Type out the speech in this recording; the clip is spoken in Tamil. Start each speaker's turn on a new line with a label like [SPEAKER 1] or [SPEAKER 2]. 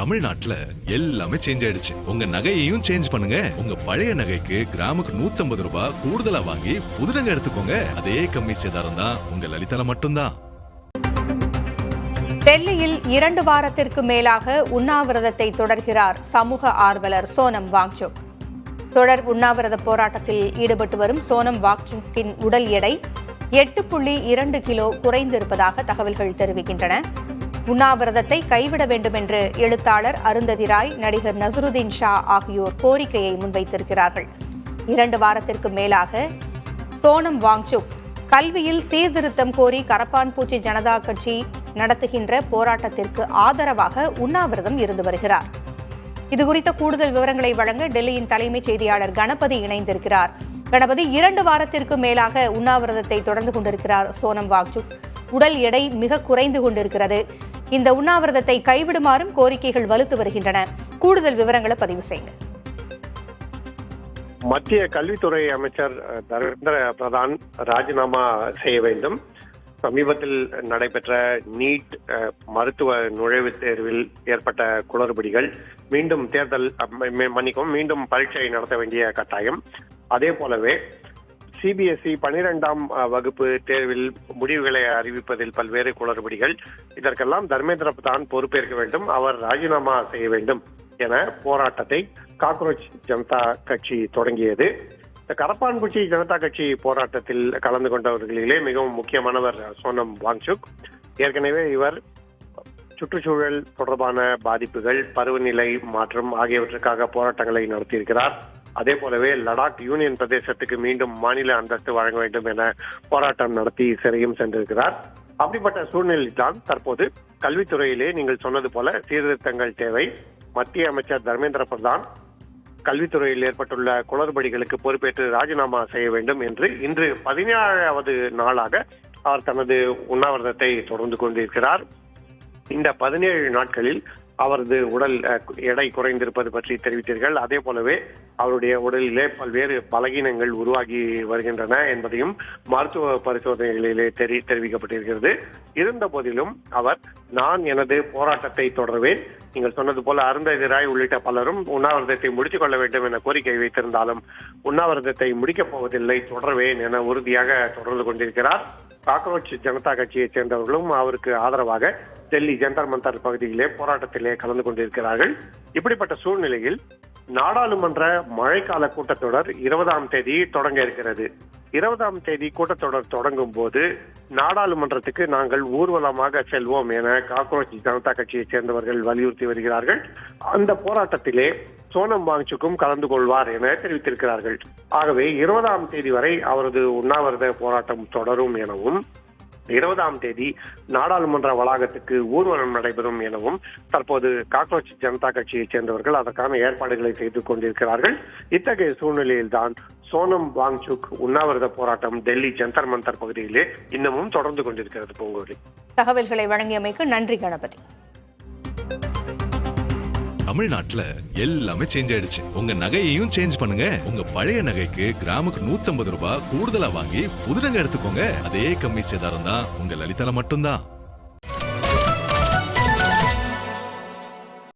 [SPEAKER 1] தமிழ்நாட்டுல எல்லாமே சேஞ்ச் ஆயிடுச்சு. உங்க நகையையும் சேஞ்ச் பண்ணுங்க. உங்க பழைய நகைக்கு கிராமுக்கு 150 ரூபாய் கூடுதலா வாங்கி புது நகை எடுத்துக்கோங்க. அதே கம்மி சேதாரம் தான் உங்க லலிதால மட்டும்தான்.
[SPEAKER 2] டெல்லியில் 2 வாரத்திற்கு மேலாக உண்ணாவிரதத்தை தொடர்கிறார் சமூக ஆர்வலர் சோனம் வாங்சுக். தொடர் உண்ணாவிரத போராட்டத்தில் ஈடுபட்டு வரும் சோனம் வாங்சுக்கின் உடல் எடை 8.2 கிலோ குறைந்திருப்பதாக தகவல்கள் தெரிவிக்கின்றன. உண்ணாவிரதத்தை கைவிட வேண்டும் என்று எழுத்தாளர் அருந்ததி ராய், நடிகர் நசருதீன் ஷா ஆகியோர் கோரிக்கையை முன்வைத்திருக்கிறார்கள். 2 வாரத்திற்கு மேலாக சோனம் வாங்சுக் கல்வியில் சீர்திருத்தம் கோரி கரப்பான்பூச்சி ஜனதா கட்சி நடத்துகின்ற போராட்டத்திற்கு ஆதரவாக உண்ணாவிரதம் இருந்து வருகிறார். இதுகுறித்த கூடுதல் விவரங்களை வழங்க டெல்லியின் தலைமைச் செய்தியாளர் கணபதி இணைந்திருக்கிறார். கணபதி, 2 வாரத்திற்கு மேலாக உண்ணாவிரதத்தை தொடர்ந்து கொண்டிருக்கிறார் சோனம் வாங்சுக். உடல் எடை மிக குறைந்து கொண்டிருக்கிறது. இந்த உண்ணாவிரதத்தை கைவிடுமாறும் கோரிக்கைகள் வலுத்து வருகின்றன. கூடுதல் விவரங்களை பதிவு செய்யுங்க.
[SPEAKER 3] மத்திய கல்வித்துறை அமைச்சர் தர்மேந்திர பிரதான் ராஜினாமா செய்ய வேண்டும். சமீபத்தில் நடைபெற்ற நீட் மருத்துவ நுழைவுத் தேர்வில் ஏற்பட்ட குளறுபடிகள், மீண்டும் பரீட்சை நடத்த வேண்டிய கட்டாயம், அதே போலவே சிபிஎஸ்இ 12ஆம் வகுப்பு தேர்வில் முடிவுகளை அறிவிப்பதில் பல்வேறு குளறுபடிகள், இதற்கெல்லாம் தர்மேந்திர பிரதான் பொறுப்பேற்க வேண்டும், அவர் ராஜினாமா செய்ய வேண்டும் என போராட்டத்தை காக்ரோச் ஜனதா கட்சி தொடங்கியது. இந்த கரப்பான்பூச்சி ஜனதா கட்சி போராட்டத்தில் கலந்து கொண்டவர்களிலே மிகவும் முக்கியமானவர் சோனம் வாங்சுக். ஏற்கனவே இவர் சுற்றுச்சூழல் தொடர்பான பாதிப்புகள், பருவநிலை மாற்றம் ஆகியவற்றுக்காக போராட்டங்களை நடத்தியிருக்கிறார். அதே போலவே லடாக் யூனியன் பிரதேசத்துக்கு மீண்டும் மாநில அந்தஸ்து வழங்க வேண்டும் என போராட்டம் நடத்தி சிறையும் சென்றிருக்கிறார். அப்படிப்பட்ட சூழ்நிலையில் தான் தற்போது கல்வித்துறையிலே நீங்கள் சொன்னது போல சீர்திருத்தங்கள் தேவை. மத்திய அமைச்சர் தர்மேந்திர பிரதான் கல்வித்துறையில் ஏற்பட்டுள்ள குளறுபடிகளுக்கு பொறுப்பேற்று ராஜினாமா செய்ய வேண்டும் என்று இன்று 17வது நாளாக அவர் தனது உண்ணாவிரதத்தை தொடர்ந்து கொண்டிருக்கிறார். இந்த 17 நாட்களில் அவரது உடல் எடை குறைந்திருப்பது பற்றி தெரிவித்தீர்கள். அதே போலவே அவருடைய உடலிலே பல்வேறு பலகீனங்கள் உருவாகி வருகின்றன என்பதையும் மருத்துவ பரிசோதனைகளிலே தெரிவிக்கப்பட்டிருக்கிறது. இருந்த போதிலும் அவர் நான் எனது போராட்டத்தை தொடர்வேன், நீங்கள் சொன்னது போல அருந்ததி ராய் உள்ளிட்ட பலரும் உண்ணாவிரதத்தை முடித்துக் கொள்ள வேண்டும் என கோரிக்கை வைத்திருந்தாலும் உண்ணாவிரதத்தை முடிக்கப் போவதில்லை, தொடர்வேன் என உறுதியாக தொடர்ந்து கொண்டிருக்கிறார். காக்ரோச் ஜனதா கட்சியைச் சேர்ந்தவர்களும் அவருக்கு ஆதரவாக டெல்லி ஜந்தர் மந்தர் பகுதியிலே போராட்டத்திலே கலந்து கொண்டிருக்கிறார்கள். இப்படிப்பட்ட சூழ்நிலையில் நாடாளுமன்ற மழைக்கால கூட்டத்தொடர் 20ஆம் தேதி தொடங்க இருக்கிறது. 20ஆம் தேதி கூட்டத்தொடர் தொடங்கும் போது நாடாளுமன்றத்துக்கு நாங்கள் ஊர்வலமாக செல்வோம் என காக்ரோச் ஜனதா கட்சியைச் சேர்ந்தவர்கள் வலியுறுத்தி வருகிறார்கள். அந்த போராட்டத்திலே சோனம் வாங்சுக்கும் கலந்து கொள்வார் என தெரிவித்திருக்கிறார்கள். ஆகவே 20ஆம் தேதி வரை அவரது உண்ணாவிரத போராட்டம் தொடரும் எனவும் 20ஆம் தேதி நாடாளுமன்ற வளாகத்துக்கு ஊர்வலம் நடைபெறும் எனவும் தற்போது காக்ரோச் ஜனதா கட்சியைச் சேர்ந்தவர்கள் அதற்கான ஏற்பாடுகளை செய்து கொண்டிருக்கிறார்கள். இத்தகைய சூழ்நிலையில்தான் சோனம் வாங்சுக் உண்ணாவிரத போராட்டம் டெல்லி ஜந்தர் மந்தர் பகுதியிலே இன்னமும் தொடர்ந்து கொண்டிருக்கிறது. பூங்கோலி,
[SPEAKER 2] தகவல்களை வழங்கியமைக்கு நன்றி கணபதி.
[SPEAKER 1] தமிழ்நாட்டுல எல்லாமே சேஞ்ச் ஆயிடுச்சு. உங்க நகையையும் சேஞ்ச் பண்ணுங்க. உங்க பழைய நகைக்கு கிராமுக்கு 150 ரூபாய் கூடுதலா வாங்கி புது நகை எடுத்துக்கோங்க. அதே கம்மி சேதாரம் தான் உங்க லலிதால மட்டும்தான்.